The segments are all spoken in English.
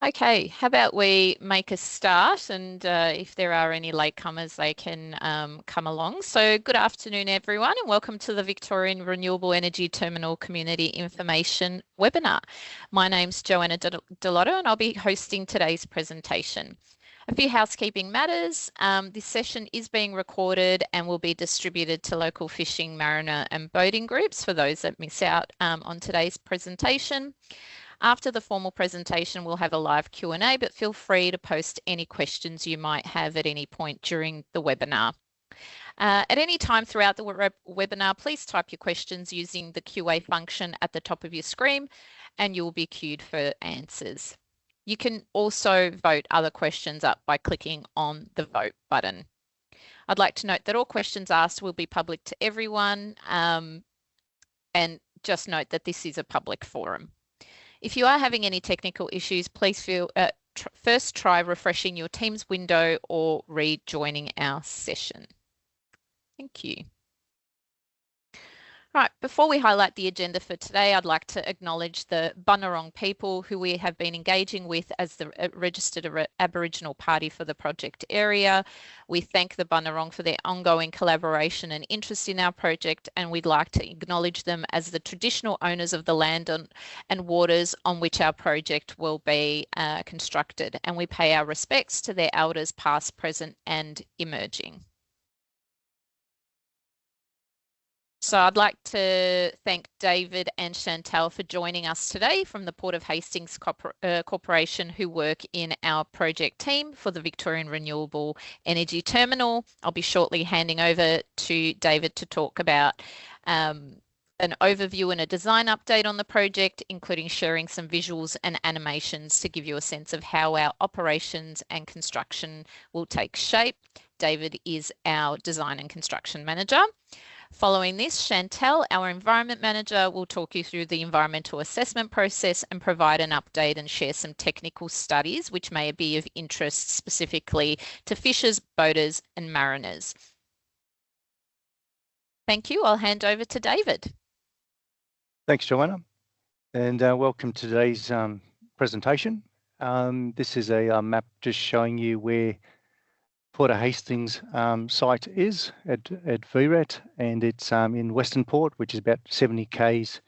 Okay, how about we make a start and if there are any latecomers, they can come along. So good afternoon, everyone, and welcome to the Victorian Renewable Energy Terminal Community Information webinar. My name's Joanna De Lotto and I'll be hosting today's presentation. A few housekeeping matters. This session is being recorded and will be distributed to local fishing, mariner and boating groups for those that miss out on today's presentation. After the formal presentation, we'll have a live Q&A, but feel free to post any questions you might have at any point during the webinar. At any time throughout the webinar, please type your questions using the QA function at the top of your screen and you'll be queued for answers. You can also vote other questions up by clicking on the vote button. I'd like to note that all questions asked will be public to everyone, and just note that this is a public forum. If you are having any technical issues, please first try refreshing your Teams window or rejoining our session. Thank you. Right, before we highlight the agenda for today, I'd like to acknowledge the Bunurong people who we have been engaging with as the registered Aboriginal party for the project area. We thank the Bunurong for their ongoing collaboration and interest in our project, and we'd like to acknowledge them as the traditional owners of the land and waters on which our project will be constructed. And we pay our respects to their elders past, present and emerging. So I'd like to thank David and Chantel for joining us today from the Port of Hastings Corporation, who work in our project team for the Victorian Renewable Energy Terminal. I'll be shortly handing over to David to talk about an overview and a design update on the project, including sharing some visuals and animations to give you a sense of how our operations and construction will take shape. David is our design and construction manager. Following this, Chantel, our environment manager, will talk you through the environmental assessment process and provide an update and share some technical studies which may be of interest specifically to fishers, boaters and mariners. Thank you. I'll hand over to David. Thanks, Joanna, and welcome to today's presentation. This is a map just showing you where Port of Hastings site is at VRET, and it's in Western Port, which is about 70 k's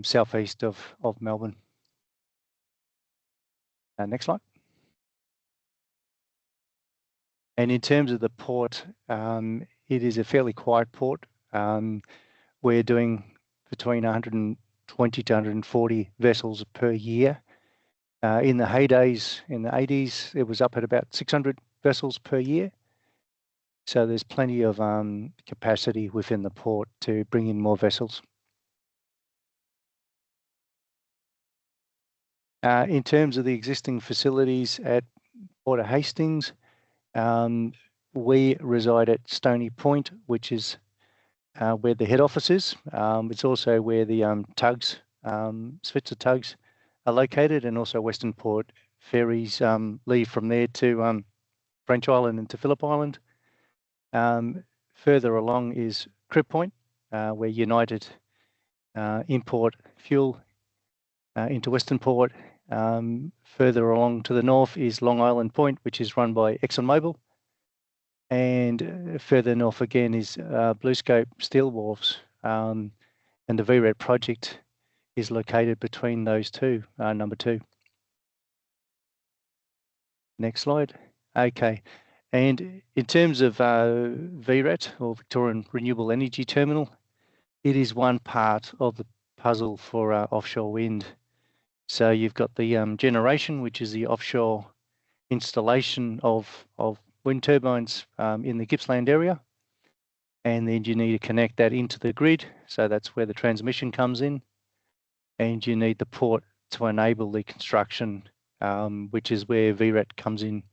southeast of Melbourne. Next slide. And in terms of the port, it is a fairly quiet port. We're doing between 120 to 140 vessels per year. In the heydays, in the 80s, it was up at about 600 vessels per year. So there's plenty of capacity within the port to bring in more vessels. In terms of the existing facilities at Port of Hastings, we reside at Stony Point, which is where the head office is. It's also where the tugs, Switzer tugs, are located, and also Western Port ferries leave from there to French Island and to Phillip Island. Further along is Crib Point, where United import fuel into Western Port. Further along to the north is Long Island Point, which is run by ExxonMobil. And further north again is BlueScope Steel wharves. And the VRET project is located between those two, number 2. Next slide. Okay, and in terms of VRET, or Victorian Renewable Energy Terminal, it is one part of the puzzle for offshore wind. So you've got the generation, which is the offshore installation of wind turbines in the Gippsland area, and then you need to connect that into the grid. So that's where the transmission comes in, and you need the port to enable the construction, which is where VRET comes in.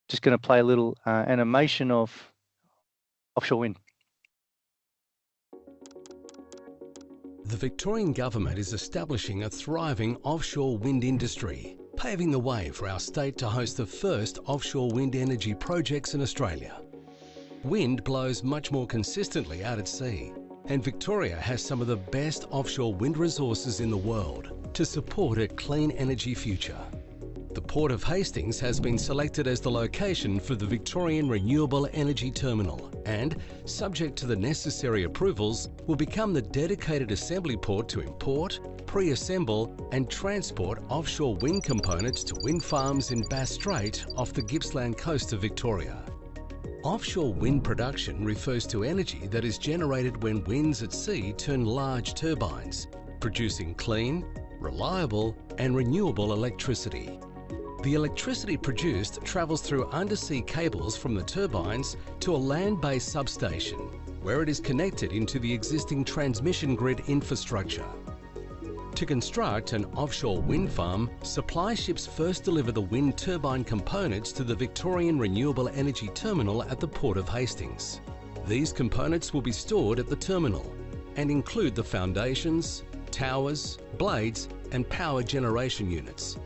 Just going to play a little animation of offshore wind. The Victorian Government is establishing a thriving offshore wind industry, paving the way for our state to host the first offshore wind energy projects in Australia. Wind blows much more consistently out at sea. and Victoria has some of the best offshore wind resources in the world to support a clean energy future. The Port of Hastings has been selected as the location for the Victorian Renewable Energy Terminal and, subject to the necessary approvals, will become the dedicated assembly port to import, pre-assemble and transport offshore wind components to wind farms in Bass Strait off the Gippsland coast of Victoria. Offshore wind production refers to energy that is generated when winds at sea turn large turbines, producing clean, reliable and renewable electricity. The electricity produced travels through undersea cables from the turbines to a land-based substation, where it is connected into the existing transmission grid infrastructure. To construct an offshore wind farm, supply ships first deliver the wind turbine components to the Victorian Renewable Energy Terminal at the Port of Hastings. These components will be stored at the terminal and include the foundations, towers, blades and power generation units.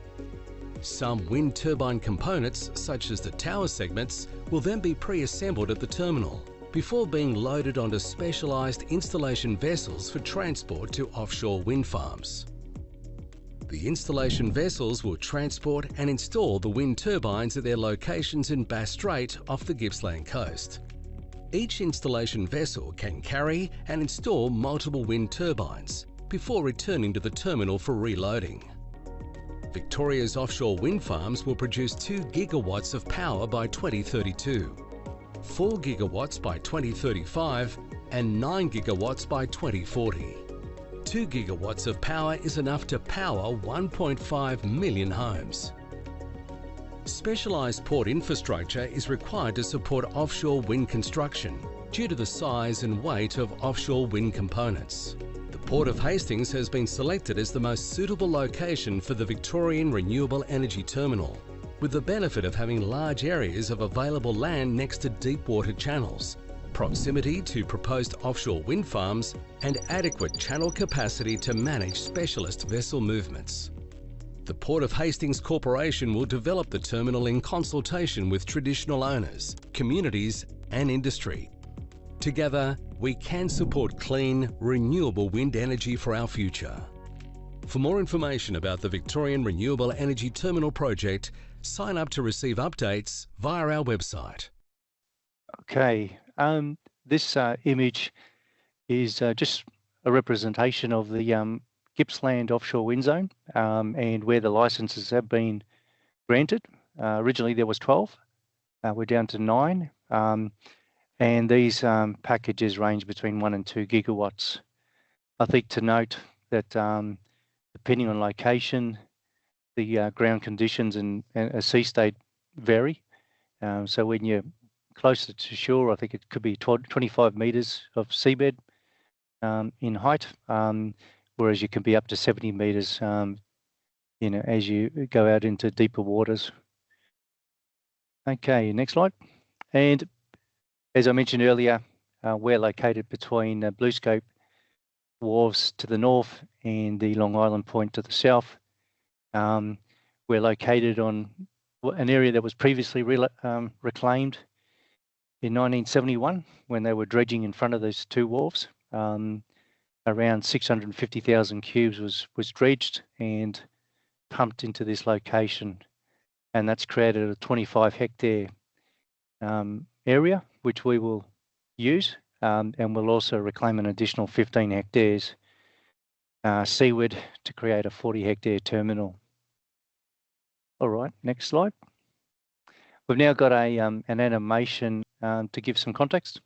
Some wind turbine components, such as the tower segments, will then be pre-assembled at the terminal before being loaded onto specialised installation vessels for transport to offshore wind farms. The installation vessels will transport and install the wind turbines at their locations in Bass Strait off the Gippsland coast. Each installation vessel can carry and install multiple wind turbines before returning to the terminal for reloading. Victoria's offshore wind farms will produce 2 gigawatts of power by 2032, 4 gigawatts by 2035 and 9 gigawatts by 2040. 2 gigawatts of power is enough to power 1.5 million homes. Specialised port infrastructure is required to support offshore wind construction due to the size and weight of offshore wind components. The Port of Hastings has been selected as the most suitable location for the Victorian Renewable Energy Terminal, with the benefit of having large areas of available land next to deep water channels, proximity to proposed offshore wind farms, and adequate channel capacity to manage specialist vessel movements. The Port of Hastings Corporation will develop the terminal in consultation with traditional owners, communities and industry. Together, we can support clean, renewable wind energy for our future. For more information about the Victorian Renewable Energy Terminal project, sign up to receive updates via our website. Okay, this image is just a representation of the Gippsland offshore wind zone and where the licenses have been granted. Originally there was 12, we're down to 9. And these packages range between 1 and 2 gigawatts. I think to note that depending on location, the ground conditions and a sea state vary. So when you're closer to shore, I think it could be 25 metres of seabed in height, whereas you can be up to 70 metres, as you go out into deeper waters. Okay, next slide. And as I mentioned earlier, we're located between BlueScope wharves to the north and the Long Island Point to the south. We're located on an area that was previously reclaimed in 1971 when they were dredging in front of those 2 wharves. Around 650,000 cubes was dredged and pumped into this location, and that's created a 25 hectare area which we will use, and we'll also reclaim an additional 15 hectares seaward to create a 40 hectare terminal. All right, next slide. We've now got an animation to give some context.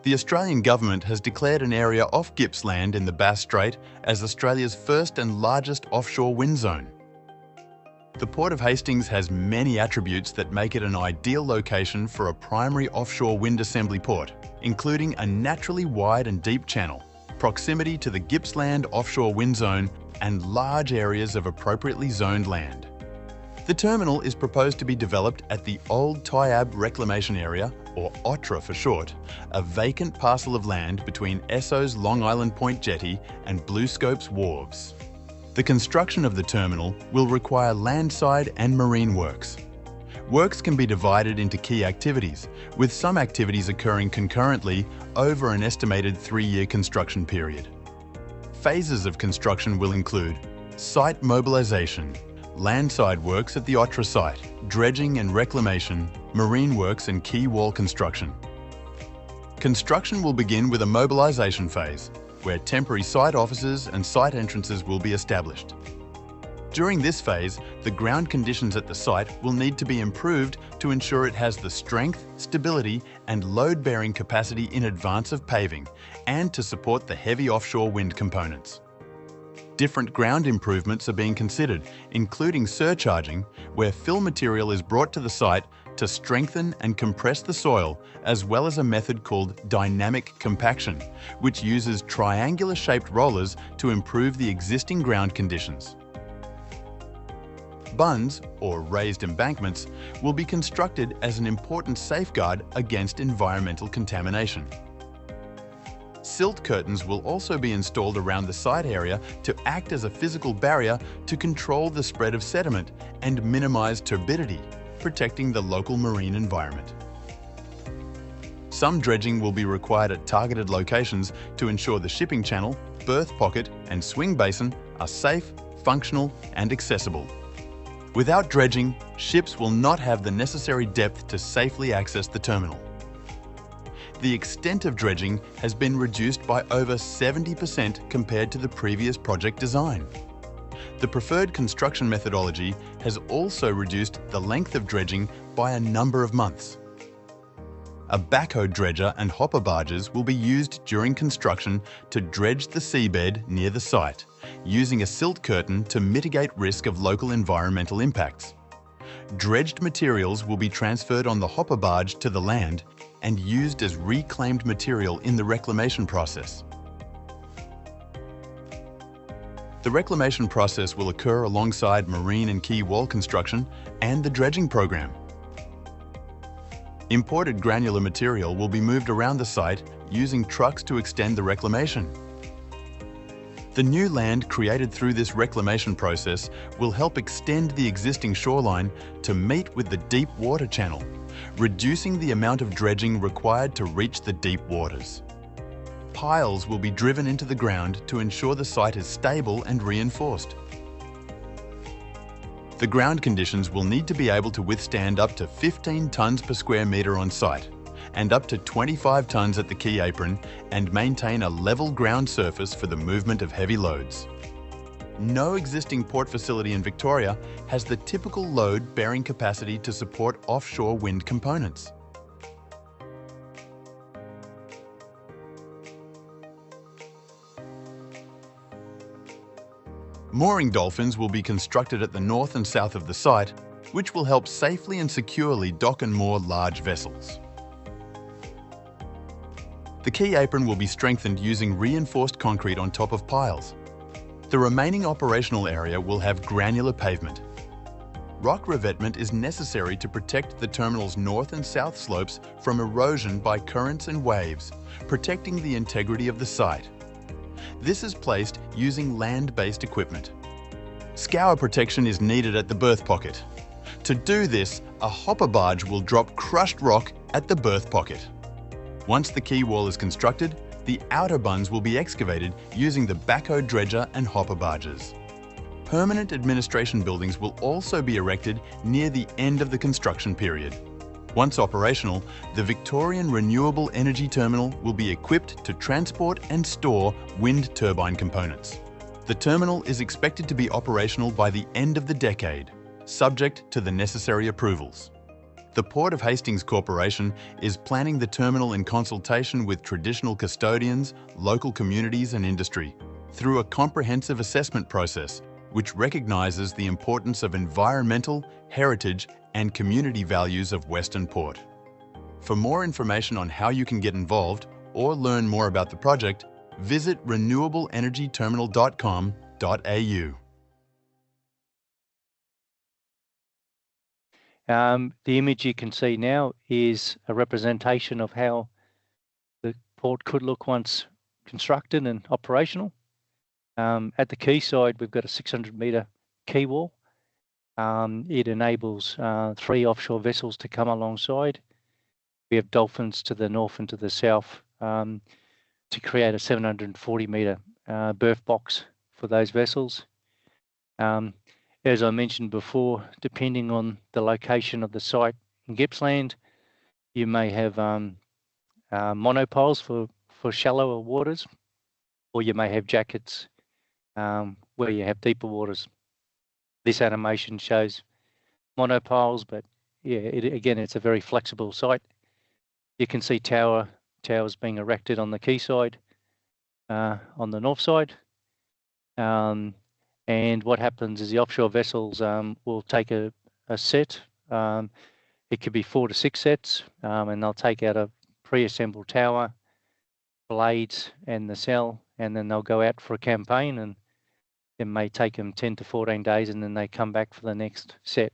The Australian Government has declared an area off Gippsland in the Bass Strait as Australia's first and largest offshore wind zone. The Port of Hastings has many attributes that make it an ideal location for a primary offshore wind assembly port, including a naturally wide and deep channel, proximity to the Gippsland offshore wind zone, and large areas of appropriately zoned land. The terminal is proposed to be developed at the Old Tyabb Reclamation Area, or OTRA for short, a vacant parcel of land between Esso's Long Island Point jetty and BlueScope's wharves. The construction of the terminal will require landside and marine works. Works can be divided into key activities, with some activities occurring concurrently over an estimated 3-year construction period. Phases of construction will include site mobilisation, landside works at the OTRA site, dredging and reclamation, marine works and quay wall construction. Construction will begin with a mobilisation phase, where temporary site offices and site entrances will be established. During this phase, the ground conditions at the site will need to be improved to ensure it has the strength, stability and load-bearing capacity in advance of paving, and to support the heavy offshore wind components. Different ground improvements are being considered, including surcharging, where fill material is brought to the site to strengthen and compress the soil, as well as a method called dynamic compaction, which uses triangular-shaped rollers to improve the existing ground conditions. Bunds, or raised embankments, will be constructed as an important safeguard against environmental contamination. Silt curtains will also be installed around the site area to act as a physical barrier to control the spread of sediment and minimise turbidity, protecting the local marine environment. Some dredging will be required at targeted locations to ensure the shipping channel, berth pocket and swing basin are safe, functional and accessible. Without dredging, ships will not have the necessary depth to safely access the terminal. The extent of dredging has been reduced by over 70% compared to the previous project design. The preferred construction methodology has also reduced the length of dredging by a number of months. A backhoe dredger and hopper barges will be used during construction to dredge the seabed near the site, using a silt curtain to mitigate risk of local environmental impacts. Dredged materials will be transferred on the hopper barge to the land and used as reclaimed material in the reclamation process. The reclamation process will occur alongside marine and quay wall construction and the dredging program. Imported granular material will be moved around the site using trucks to extend the reclamation. The new land created through this reclamation process will help extend the existing shoreline to meet with the deep water channel, reducing the amount of dredging required to reach the deep waters. Piles will be driven into the ground to ensure the site is stable and reinforced. The ground conditions will need to be able to withstand up to 15 tonnes per square metre on site, and up to 25 tonnes at the quay apron, and maintain a level ground surface for the movement of heavy loads. No existing port facility in Victoria has the typical load-bearing capacity to support offshore wind components. Mooring dolphins will be constructed at the north and south of the site, which will help safely and securely dock and moor large vessels. The quay apron will be strengthened using reinforced concrete on top of piles. The remaining operational area will have granular pavement. Rock revetment is necessary to protect the terminal's north and south slopes from erosion by currents and waves, protecting the integrity of the site. This is placed using land-based equipment. Scour protection is needed at the berth pocket. To do this, a hopper barge will drop crushed rock at the berth pocket. Once the quay wall is constructed, the outer bunds will be excavated using the backhoe dredger and hopper barges. Permanent administration buildings will also be erected near the end of the construction period. Once operational, the Victorian Renewable Energy Terminal will be equipped to transport and store wind turbine components. The terminal is expected to be operational by the end of the decade, subject to the necessary approvals. The Port of Hastings Corporation is planning the terminal in consultation with traditional custodians, local communities and industry, through a comprehensive assessment process which recognises the importance of environmental, heritage and community values of Western Port. For more information on how you can get involved or learn more about the project, visit renewableenergyterminal.com.au. The image you can see now is a representation of how the port could look once constructed and operational. At the quayside, we've got a 600-metre quay wall. It enables 3 offshore vessels to come alongside. We have dolphins to the north and to the south to create a 740-metre berth box for those vessels. As I mentioned before, depending on the location of the site in Gippsland, you may have monopiles for shallower waters, or you may have jackets where you have deeper waters. This animation shows monopiles, but yeah, again, it's a very flexible site. You can see towers being erected on the quayside, on the north side. And what happens is the offshore vessels will take a set. It could be 4 to 6 sets, and they'll take out a pre-assembled tower, blades, and the cell, and then they'll go out for a campaign, and it may take them 10 to 14 days, and then they come back for the next set.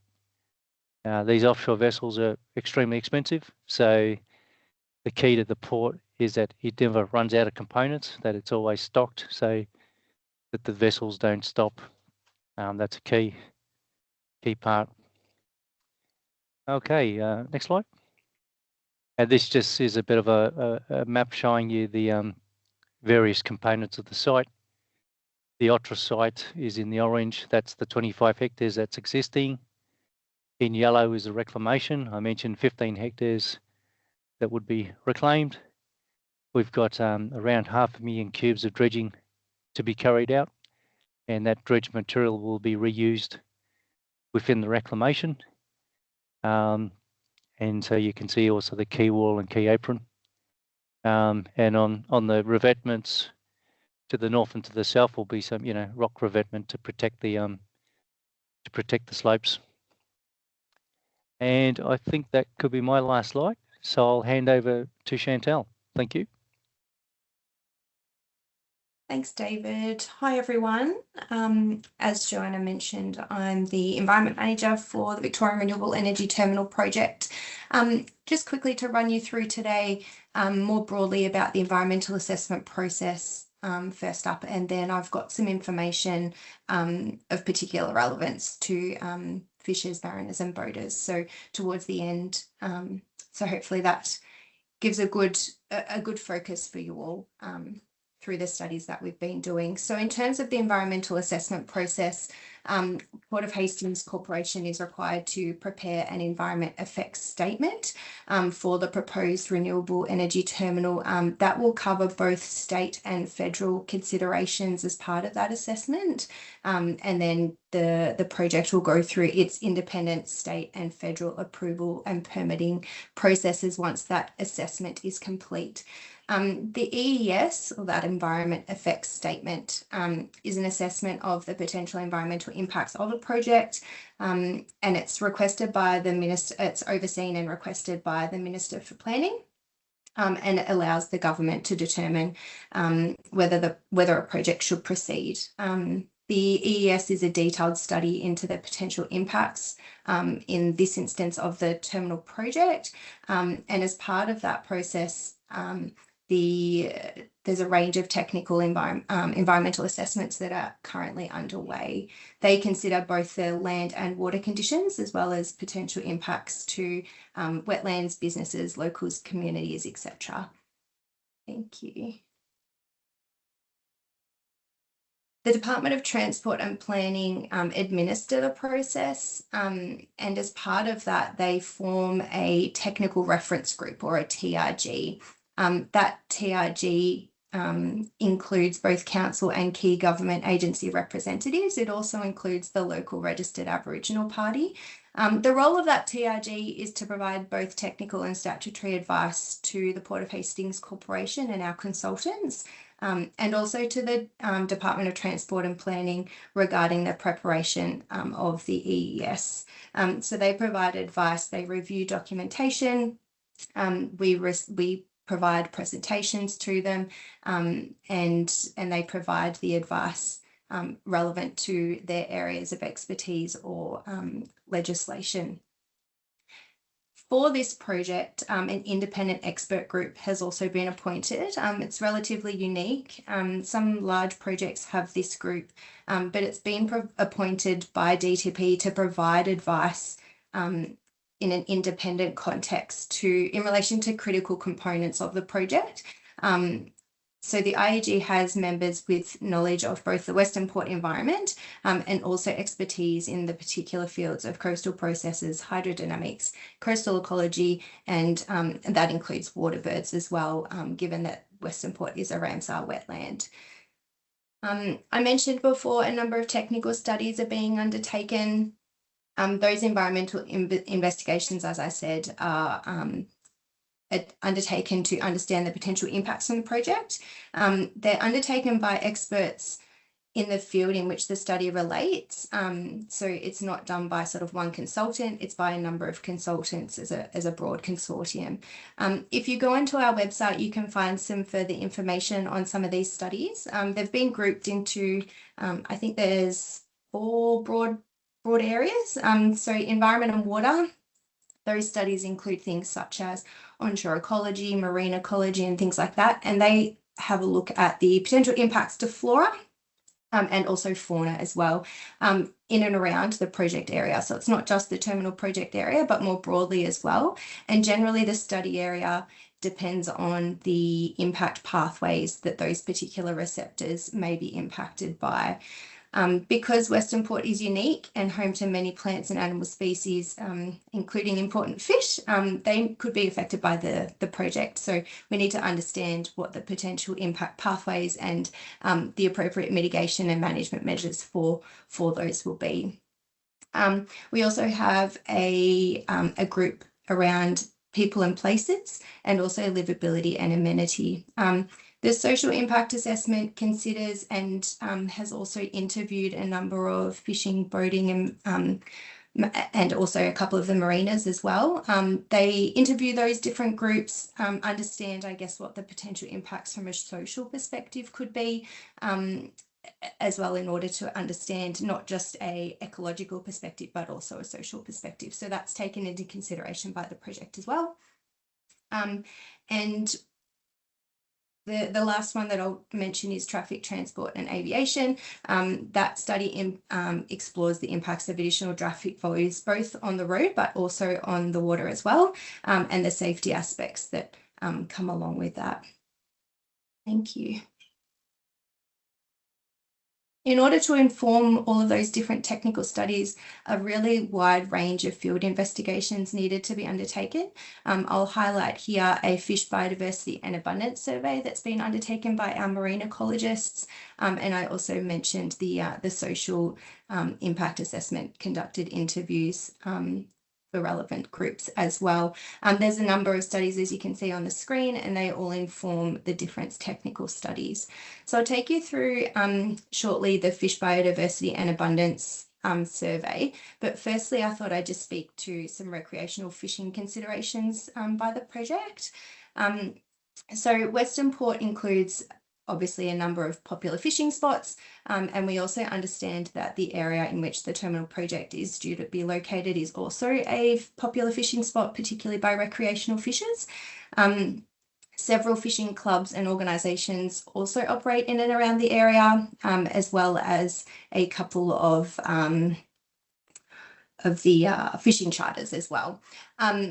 These offshore vessels are extremely expensive, so the key to the port is that it never runs out of components, that it's always stocked, so that the vessels don't stop. That's a key part. Okay, next slide. And this just is a bit of a map showing you the various components of the site. The OTRA site is in the orange. That's the 25 hectares that's existing. In yellow is the reclamation. I mentioned 15 hectares that would be reclaimed. We've got around 500,000 cubes of dredging to be carried out, and that dredge material will be reused within the reclamation. And so you can see also the quay wall and quay apron. And on the revetments to the north and to the south will be some, rock revetment to protect the slopes. And I think that could be my last slide. So I'll hand over to Chantel. Thank you. Thanks, David. Hi, everyone. As Joanna mentioned, I'm the Environment Manager for the Victorian Renewable Energy Terminal project. Just quickly to run you through today more broadly about the environmental assessment process first up, and then I've got some information of particular relevance to fishers, mariners and boaters. So towards the end, so hopefully that gives a good focus for you all through the studies that we've been doing. So in terms of the environmental assessment process, Port of Hastings Corporation is required to prepare an environment effects statement for the proposed renewable energy terminal that will cover both state and federal considerations as part of that assessment. And then the project will go through its independent state and federal approval and permitting processes once that assessment is complete. The EES, or that environment effects statement, is an assessment of the potential environmental impacts of a project, and it's requested by the minister. It's overseen and requested by the Minister for Planning, and it allows the government to determine whether a project should proceed. The EES is a detailed study into the potential impacts, in this instance, of the terminal project, and as part of that process, there's a range of technical environmental assessments that are currently underway. They consider both the land and water conditions, as well as potential impacts to wetlands, businesses, locals, communities, etc. Thank you. The Department of Transport and Planning administer the process, and as part of that, they form a technical reference group, or a TRG. That TRG includes both council and key government agency representatives. It also includes the local registered Aboriginal party. The role of that TRG is to provide both technical and statutory advice to the Port of Hastings Corporation and our consultants, and also to the Department of Transport and Planning regarding the preparation of the EES. So they provide advice, they review documentation, we provide presentations to them, and they provide the advice relevant to their areas of expertise or legislation. For this project, an independent expert group has also been appointed. It's relatively unique. Some large projects have this group, but it's been appointed by DTP to provide advice in an independent context in relation to critical components of the project. So the IEG has members with knowledge of both the Western Port environment and also expertise in the particular fields of coastal processes, hydrodynamics, coastal ecology, and that includes water birds as well, given that Western Port is a Ramsar wetland. I mentioned before a number of technical studies are being undertaken. Those environmental investigations, as I said, are undertaken to understand the potential impacts on the project. They're undertaken by experts in the field in which the study relates. So it's not done by sort of one consultant, it's by a number of consultants as a broad consortium. If you go onto our website, you can find some further information on some of these studies. They've been grouped into, I think there's 4 broad areas. So environment and water. Those studies include things such as onshore ecology, marine ecology, and things like that. And they have a look at the potential impacts to flora and also fauna as well in and around the project area. So it's not just the terminal project area, but more broadly as well. And generally the study area depends on the impact pathways that those particular receptors may be impacted by. Because Western Port is unique and home to many plants and animal species, including important fish, they could be affected by the project. So we need to understand what the potential impact pathways and the appropriate mitigation and management measures for those will be. We also have a group around people and places and also livability and amenity. The social impact assessment considers and has also interviewed a number of fishing, boating, and also a couple of the marinas as well. They interview those different groups, understand, I guess, what the potential impacts from a social perspective could be, as well, in order to understand not just a ecological perspective, but also a social perspective. So that's taken into consideration by the project as well. And the last one that I'll mention is traffic, transport and aviation. That study explores the impacts of additional traffic flows both on the road but also on the water as well, and the safety aspects that come along with that. Thank you. In order to inform all of those different technical studies, a really wide range of field investigations needed to be undertaken. I'll highlight here a fish biodiversity and abundance survey that's been undertaken by our marine ecologists. And I also mentioned the social impact assessment, conducted interviews for relevant groups as well. There's a number of studies, as you can see on the screen, and they all inform the different technical studies. So I'll take you through shortly the fish biodiversity and abundance survey. But firstly, I thought I'd just speak to some recreational fishing considerations by the project. So Western Port includes obviously a number of popular fishing spots, and we also understand that the area in which the terminal project is due to be located is also a popular fishing spot, particularly by recreational fishers. Several fishing clubs and organisations also operate in and around the area, as well as a couple of the fishing charters as well.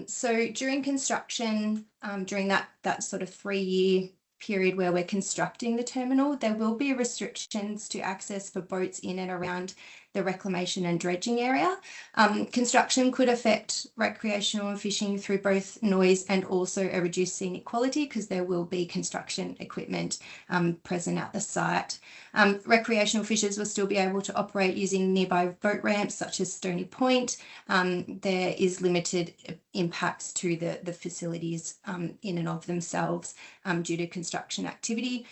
So during construction, during that sort of 3-year period where we're constructing the terminal, there will be restrictions to access for boats in and around the reclamation and dredging area. Construction could affect recreational and fishing through both noise and also a reduced scenic quality, because there will be construction equipment present at the site. Recreational fishers will still be able to operate using nearby boat ramps such as Stony Point. There is limited impacts to the facilities in and of themselves due to construction activity.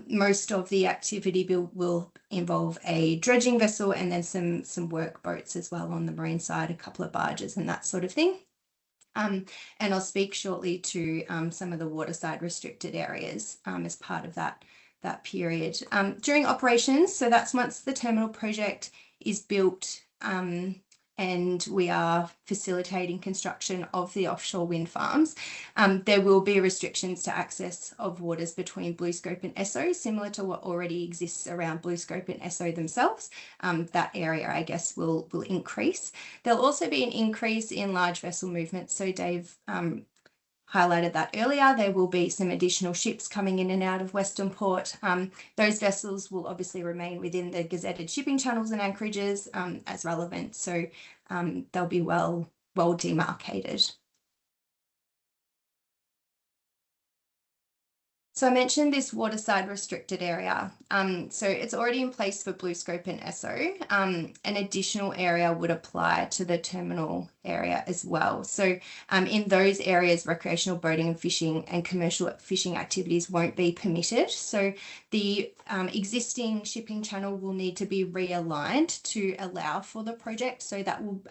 Most of the activity will involve a dredging vessel and then some work boats as well on the marine side, a couple of barges and that sort of thing. And I'll speak shortly to some of the waterside restricted areas as part of that period. During operations, so that's once the terminal project is built and and we are facilitating construction of the offshore wind farms, there will be restrictions to access of waters between BlueScope and Esso, similar to what already exists around BlueScope and Esso themselves. That area, I guess, will increase. There'll also be an increase in large vessel movements. So Dave highlighted that earlier. There will be some additional ships coming in and out of Western Port. Those vessels will obviously remain within the gazetted shipping channels and anchorages as relevant. So they'll be well demarcated. So I mentioned this waterside restricted area. So it's already in place for BlueScope and Esso. An additional area would apply to the terminal area as well. So in those areas, recreational boating and fishing and commercial fishing activities won't be permitted. So the existing shipping channel will need to be realigned to allow for the project. So that will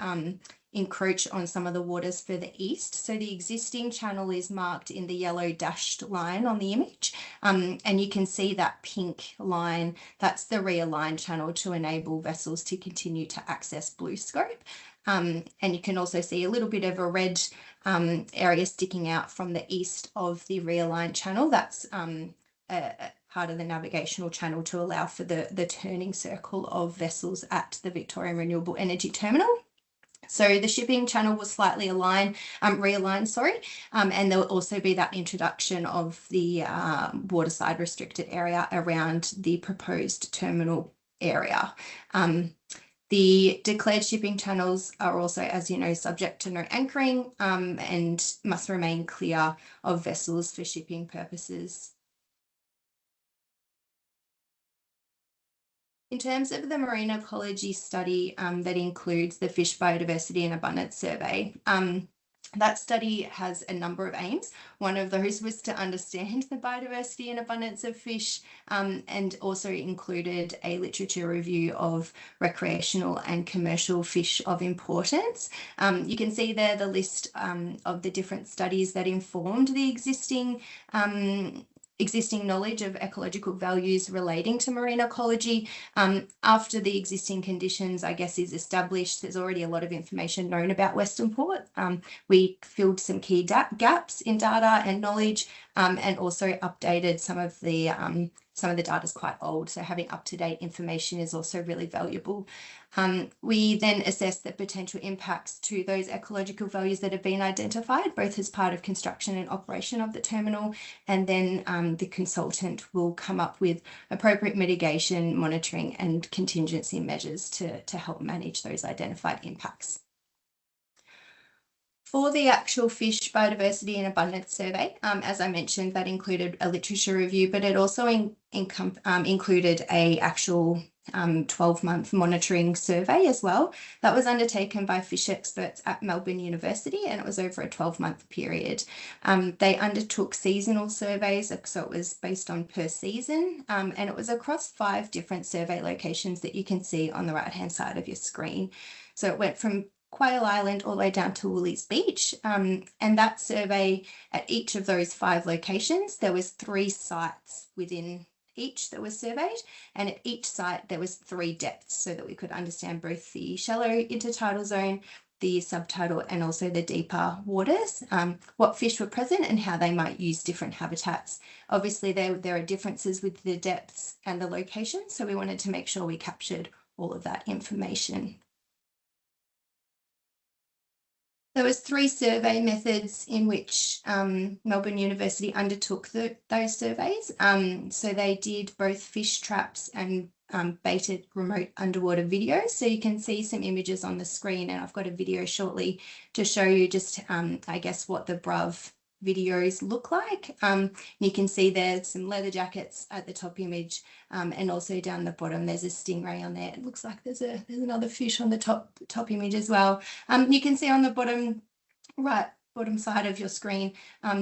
encroach on some of the waters further east. So the existing channel is marked in the yellow dashed line on the image. And you can see that pink line, that's the realigned channel to enable vessels to continue to access BlueScope. And you can also see a little bit of a red area sticking out from the east of the realigned channel. That's part of the navigational channel to allow for the turning circle of vessels at the Victorian Renewable Energy Terminal. So the shipping channel will slightly realigned, and there will also be that introduction of the waterside restricted area around the proposed terminal area. The declared shipping channels are also, as you know, subject to no anchoring and must remain clear of vessels for shipping purposes. In terms of the marine ecology study that includes the Fish Biodiversity and Abundance Survey, that study has a number of aims. One of those was to understand the biodiversity and abundance of fish, and also included a literature review of recreational and commercial fish of importance. You can see there the list of the different studies that informed the existing knowledge of ecological values relating to marine ecology. After the existing conditions, I guess, is established, there's already a lot of information known about Western Port. We filled some key gaps in data and knowledge, and also updated some of the data is quite old, so having up-to-date information is also really valuable. We then assess the potential impacts to those ecological values that have been identified, both as part of construction and operation of the terminal, and then the consultant will come up with appropriate mitigation, monitoring and contingency measures to help manage those identified impacts. For the actual Fish Biodiversity and Abundance Survey, as I mentioned, that included a literature review, but it also included a actual 12-month monitoring survey as well. That was undertaken by fish experts at Melbourne University, and it was over a 12-month period. They undertook seasonal surveys, so it was based on per season, and it was across 5 different survey locations that you can see on the right-hand side of your screen. So it went from Quail Island all the way down to Woolies Beach, and that survey, at each of those 5 locations, there was 3 sites within each that was surveyed, and at each site there was 3 depths, so that we could understand both the shallow intertidal zone, the subtidal, and also the deeper waters, what fish were present and how they might use different habitats. Obviously there are differences with the depths and the location, so we wanted to make sure we captured all of that information. There was 3 survey methods in which Melbourne University undertook those surveys. So they did both fish traps and baited remote underwater videos. So you can see some images on the screen, and I've got a video shortly to show you just, I guess, what the BRUV videos look like. You can see there's some leather jackets at the top image, and also down the bottom there's a stingray on there. It looks like there's another fish on the top image as well. You can see on the bottom side of your screen,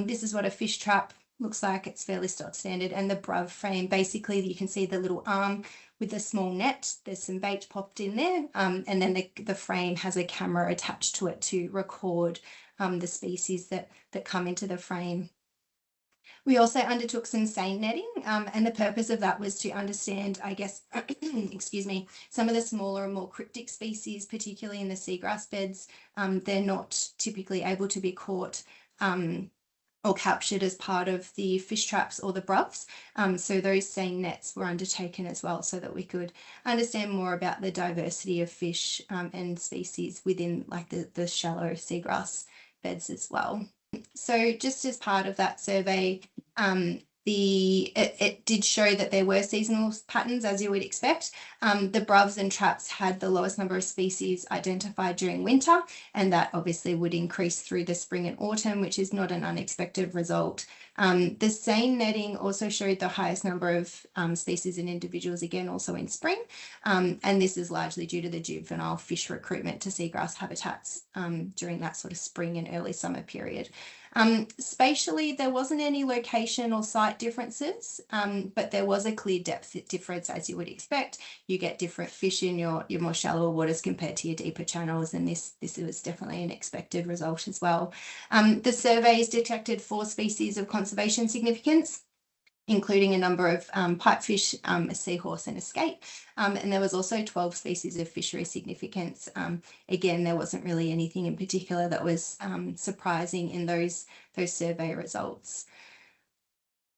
this is what a fish trap looks like. It's fairly stock standard, and the BRUV frame, basically you can see the little arm with the small net. There's some bait popped in there, and then the frame has a camera attached to it to record the species that come into the frame. We also undertook some seine netting, and the purpose of that was to understand, I guess, excuse me, some of the smaller and more cryptic species, particularly in the seagrass beds. They're not typically able to be caught or captured as part of the fish traps or the bruvs. So those seine nets were undertaken as well so that we could understand more about the diversity of fish and species within like the shallow seagrass beds as well. So just as part of that survey, it did show that there were seasonal patterns, as you would expect. The bruvs and traps had the lowest number of species identified during winter, and that obviously would increase through the spring and autumn, which is not an unexpected result. The seine netting also showed the highest number of species and individuals, again, also in spring. And this is largely due to the juvenile fish recruitment to seagrass habitats during that sort of spring and early summer period. Spatially, there wasn't any location or site differences, but there was a clear depth difference, as you would expect. You get different fish in your more shallower waters compared to your deeper channels, and this was definitely an expected result as well. The surveys detected 4 species of conservation significance, including a number of pipefish, a seahorse and a skate. And there was also 12 species of fishery significance. Again, there wasn't really anything in particular that was surprising in those survey results.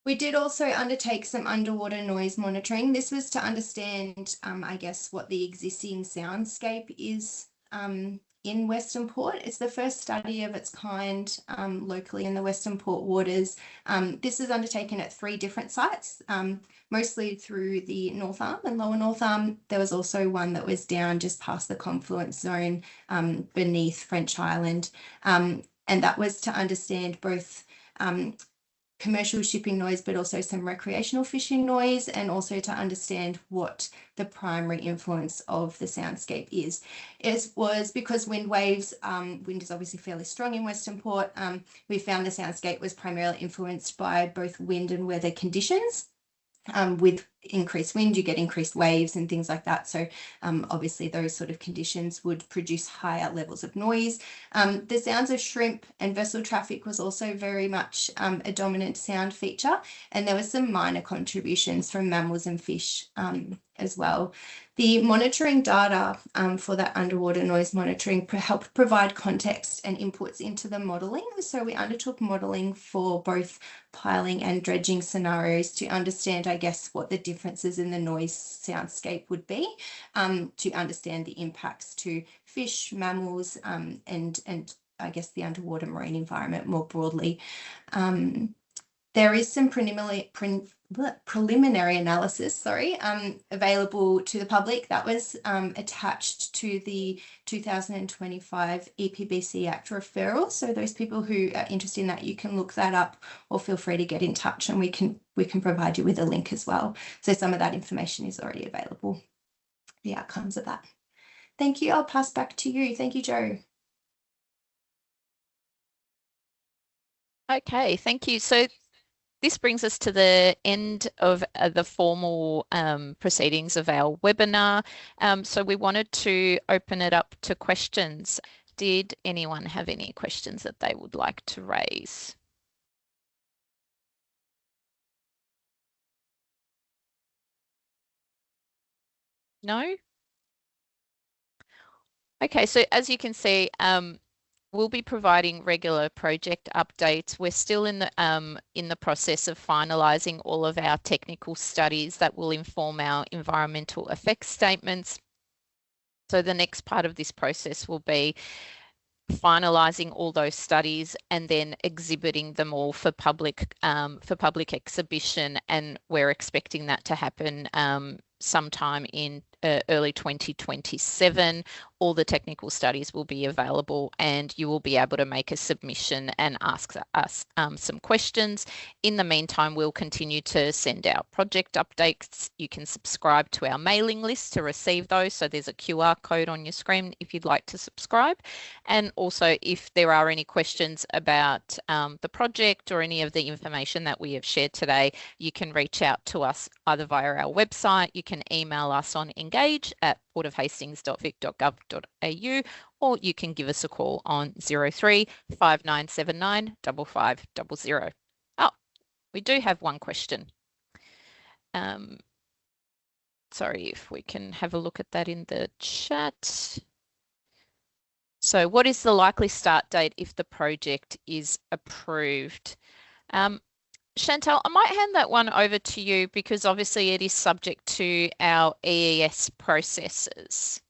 We did also undertake some underwater noise monitoring. This was to understand, I guess, what the existing soundscape is in Western Port. It's the first study of its kind locally in the Western Port waters. This is undertaken at 3 different sites, mostly through the North Arm and Lower North Arm. There was also one that was down just past the confluence zone beneath French Island. And that was to understand both commercial shipping noise, but also some recreational fishing noise, and also to understand what the primary influence of the soundscape is. It was because wind waves, wind is obviously fairly strong in Western Port. We found the soundscape was primarily influenced by both wind and weather conditions. With increased wind, you get increased waves and things like that. So obviously those sort of conditions would produce higher levels of noise. The sounds of shrimp and vessel traffic was also very much a dominant sound feature. And there were some minor contributions from mammals and fish as well. The monitoring data for that underwater noise monitoring helped provide context and inputs into the modelling. So we undertook modelling for both piling and dredging scenarios to understand, I guess, what the differences in the noise soundscape would be, to understand the impacts to fish, mammals, and I guess the underwater marine environment more broadly. There is some preliminary analysis, available to the public that was attached to the 2025 EPBC Act referral. So those people who are interested in that, you can look that up or feel free to get in touch, and we can provide you with a link as well. So some of that information is already available, the outcomes of that. Thank you. I'll pass back to you. Thank you, Jo. Okay, thank you. So this brings us to the end of the formal proceedings of our webinar. So we wanted to open it up to questions. Did anyone have any questions that they would like to raise? No? Okay, so as you can see, we'll be providing regular project updates. We're still in the process of finalising all of our technical studies that will inform our environmental effects statements. So the next part of this process will be finalising all those studies and then exhibiting them all for public exhibition, and we're expecting that to happen sometime in early 2027. All the technical studies will be available, and you will be able to make a submission and ask us some questions. In the meantime, we'll continue to send out project updates. You can subscribe to our mailing list to receive those. So there's a QR code on your screen if you'd like to subscribe. And also, if there are any questions about the project or any of the information that we have shared today, you can reach out to us either via our website. You can email us on engage@portofhastings.vic.gov.au, or you can give us a call on 03 5979 5500. Oh, we do have one question. Sorry, if we can have a look at that in the chat. So what is the likely start date if the project is approved? Chantel, I might hand that one over to you because obviously it is subject to our EES processes.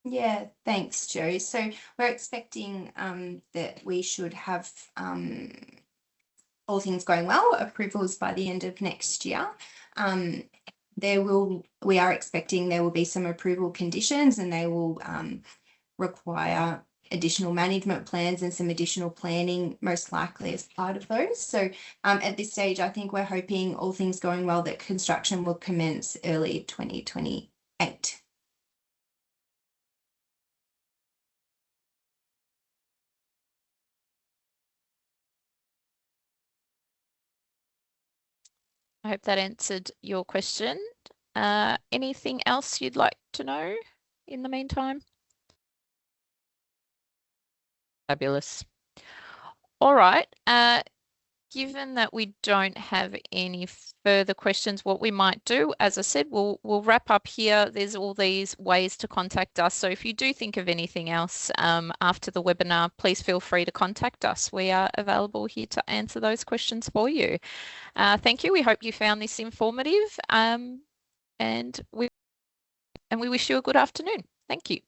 Yeah, thanks, Jo. So we're expecting that we should have, all things going well, approvals by the end of next year. We are expecting there will be some approval conditions, and they will require additional management plans and some additional planning, most likely as part of those. So at this stage, I think we're hoping, all things going well, that construction will commence early 2028. I hope that answered your question. Anything else you'd like to know in the meantime? Fabulous. All right. Given that we don't have any further questions, what we might do, as I said, we'll wrap up here. There's all these ways to contact us. So if you do think of anything else after the webinar, please feel free to contact us. We are available here to answer those questions for you. Thank you. We hope you found this informative, and we wish you a good afternoon. Thank you.